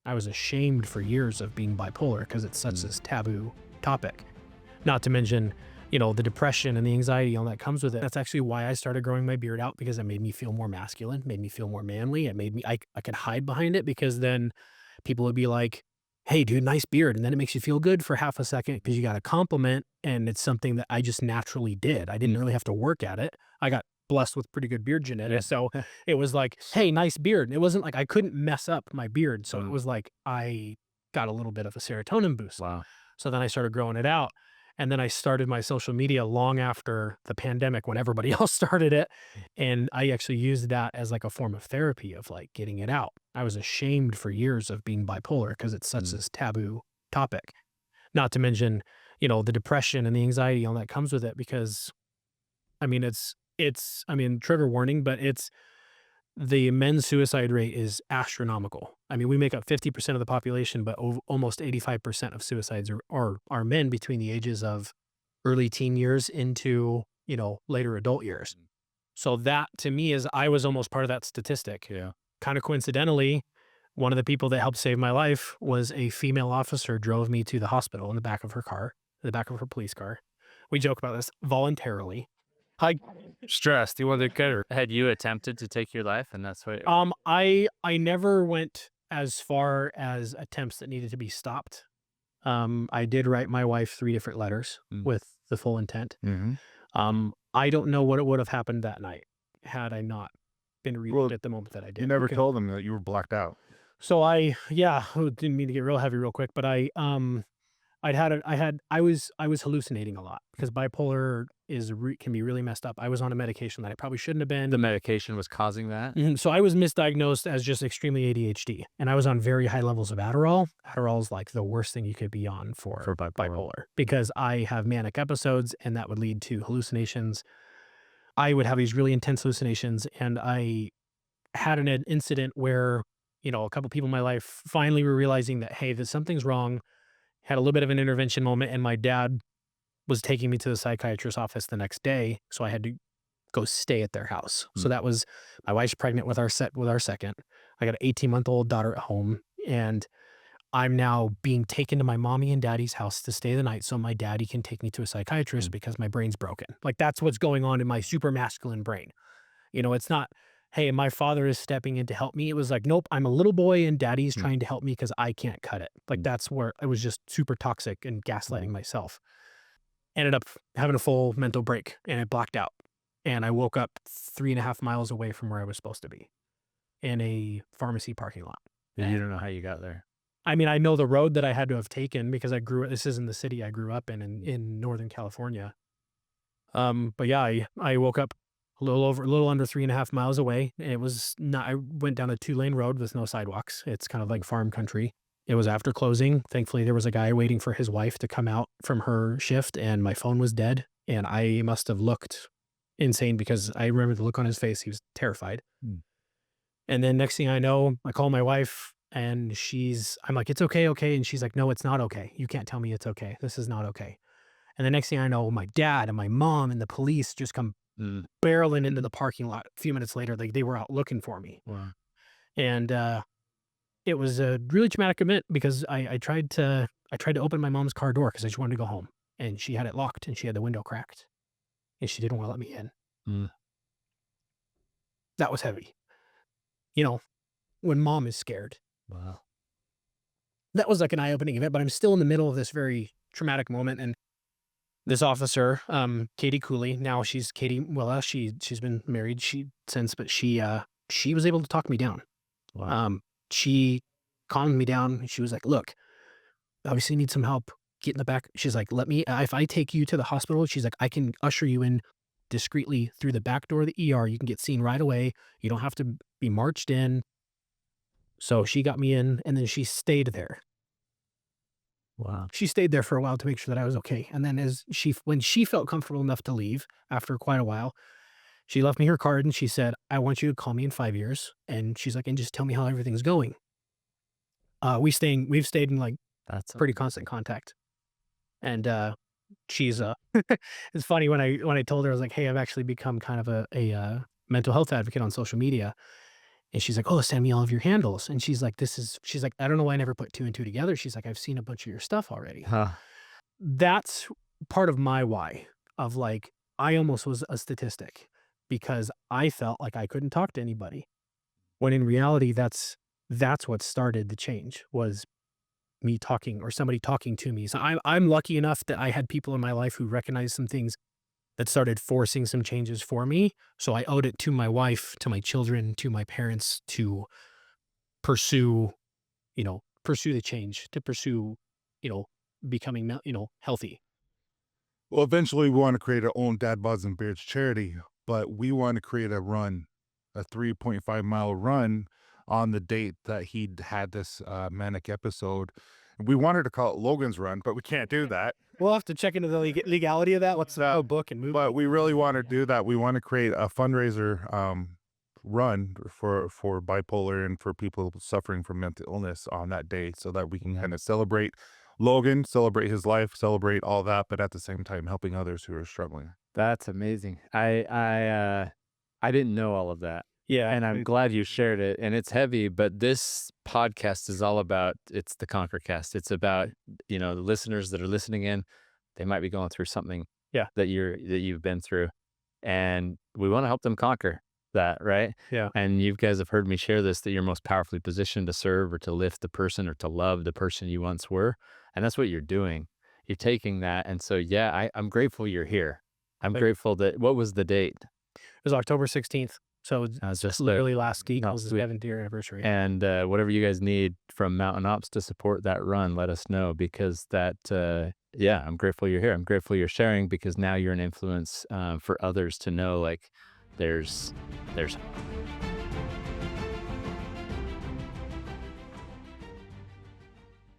I was ashamed for years of being bipolar because it's such this taboo topic. Not to mention, the depression and the anxiety and all that comes with it. That's actually why I started growing my beard out, because it made me feel more masculine, made me feel more manly. It made me, I could hide behind it, because then people would be like, hey, dude, nice beard. And then it makes you feel good for half a second because you got a compliment. And it's something that I just naturally did. I didn't really have to work at it. I got blessed with pretty good beard genetics. So it was like, hey, nice beard. And it wasn't like I couldn't mess up my beard. So it was like I got a little bit of a serotonin boost. Wow. So then I started growing it out. And then I started my social media long after the pandemic, when everybody else started it. And I actually used that as like a form of therapy of like getting it out. I was ashamed for years of being bipolar because it's such this taboo topic. Not to mention, the depression and the anxiety and all that comes with it, because I mean, trigger warning, but the men's suicide rate is astronomical. I mean, we make up 50% of the population, but almost 85% of suicides are men between the ages of early teen years into, later adult years. So that to me I was almost part of that statistic. Yeah. Kind of coincidentally, one of the people that helped save my life was a female officer, drove me to the hospital in the back of her car, in the back of her police car. We joke about this, voluntarily. Stressed. You wanted to get her. Had you attempted to take your life, and that's what? I never went as far as attempts that needed to be stopped. I did write my wife 3 different letters with the full intent. I don't know what would have happened that night had I not been reached at the moment that I did. You never told them that you were blacked out. So didn't mean to get real heavy real quick, but I was hallucinating a lot, because bipolar can be really messed up. I was on a medication that I probably shouldn't have been. The medication was causing that? So I was misdiagnosed as just extremely ADHD, and I was on very high levels of Adderall. Adderall is like the worst thing you could be on for bipolar, because I have manic episodes, and that would lead to hallucinations. I would have these really intense hallucinations, and I had an incident where, a couple people in my life finally were realizing that, hey, something's wrong. Had a little bit of an intervention moment, and my dad was taking me to the psychiatrist's office the next day. So I had to go stay at their house. So that was, my wife's pregnant with our second. I got an 18-month-old daughter at home, and I'm now being taken to my mommy and daddy's house to stay the night so my daddy can take me to a psychiatrist because my brain's broken. Like, that's what's going on in my super masculine brain. It's not, hey, my father is stepping in to help me. It was like, nope, I'm a little boy and daddy's trying to help me because I can't cut it. Like, that's where I was just super toxic and gaslighting myself. Ended up having a full mental break, and it blacked out. And I woke up 3.5 miles away from where I was supposed to be, in a pharmacy parking lot. And you don't know how you got there? I mean, I know the road that I had to have taken, because this isn't the city I grew up in Northern California. But yeah, I woke up a little under 3.5 miles away. It was not, I went down a 2-lane road with no sidewalks. It's kind of like farm country. It was after closing. Thankfully, there was a guy waiting for his wife to come out from her shift, and my phone was dead. And I must have looked insane, because I remember the look on his face. He was terrified. And then next thing I know, I call my wife, and I'm like, it's okay. And she's like, no, it's not okay. You can't tell me it's okay. This is not okay. And the next thing I know, my dad and my mom and the police just come barreling into the parking lot. A few minutes later, they were out looking for me. Wow. And it was a really traumatic event, because I tried to open my mom's car door because I just wanted to go home, and she had it locked, and she had the window cracked, and she didn't want to let me in. That was heavy. When mom is scared. Wow. That was like an eye-opening event, but I'm still in the middle of this very traumatic moment. And this officer, Katie Cooley, now she's Katie Willa. She's been married since, but she was able to talk me down. Wow. She calmed me down. She was like, look, obviously need some help. Get in the back. She's like, if I take you to the hospital, she's like, I can usher you in discreetly through the back door of the ER. You can get seen right away. You don't have to be marched in. So she got me in, and then she stayed there. Wow. She stayed there for a while to make sure that I was okay. And then when she felt comfortable enough to leave after quite a while, she left me her card, and she said, I want you to call me in 5 years. And she's like, and just tell me how everything's going. We've stayed in like pretty constant contact. And she's it's funny, when I told her, I was like, hey, I've actually become kind of a mental health advocate on social media. And she's like, "Oh, send me all of your handles." And she's like, she's like, "I don't know why I never put 2 and 2 together." She's like, "I've seen a bunch of your stuff already." Huh. That's part of my why of like, I almost was a statistic because I felt like I couldn't talk to anybody. When in reality, that's what started the change was me talking or somebody talking to me. So I'm lucky enough that I had people in my life who recognized some things that started forcing some changes for me. So I owed it to my wife, to my children, to my parents to pursue, pursue the change, to pursue, you know, becoming, healthy. Well, eventually we want to create our own Dad Bods and Beards charity, but we want to create a run, a 3.5-mile run on the date that he had this manic episode. We wanted to call it Logan's Run, but we can't do that. We'll have to check into the legality of that. What's the book and movie? But we really want to do that. We want to create a fundraiser run for bipolar and for people suffering from mental illness on that day so that we can kind of celebrate Logan, celebrate his life, celebrate all that, but at the same time helping others who are struggling. That's amazing. I didn't know all of that. Yeah. And I'm glad you shared it. And it's heavy, but this podcast is all about, it's the Conquer Cast. It's about, the listeners that are listening in, they might be going through something that you've been through. And we want to help them conquer that, right? Yeah. And you guys have heard me share this, that you're most powerfully positioned to serve or to lift the person or to love the person you once were. And that's what you're doing. You're taking that. And so, I'm grateful you're here. I'm grateful that, what was the date? It was October 16th. So it was just literally last week. It was the sweet. 7th year anniversary. And whatever you guys need from Mountain Ops to support that run, let us know because I'm grateful you're here. I'm grateful you're sharing because now you're an influence for others to know like there's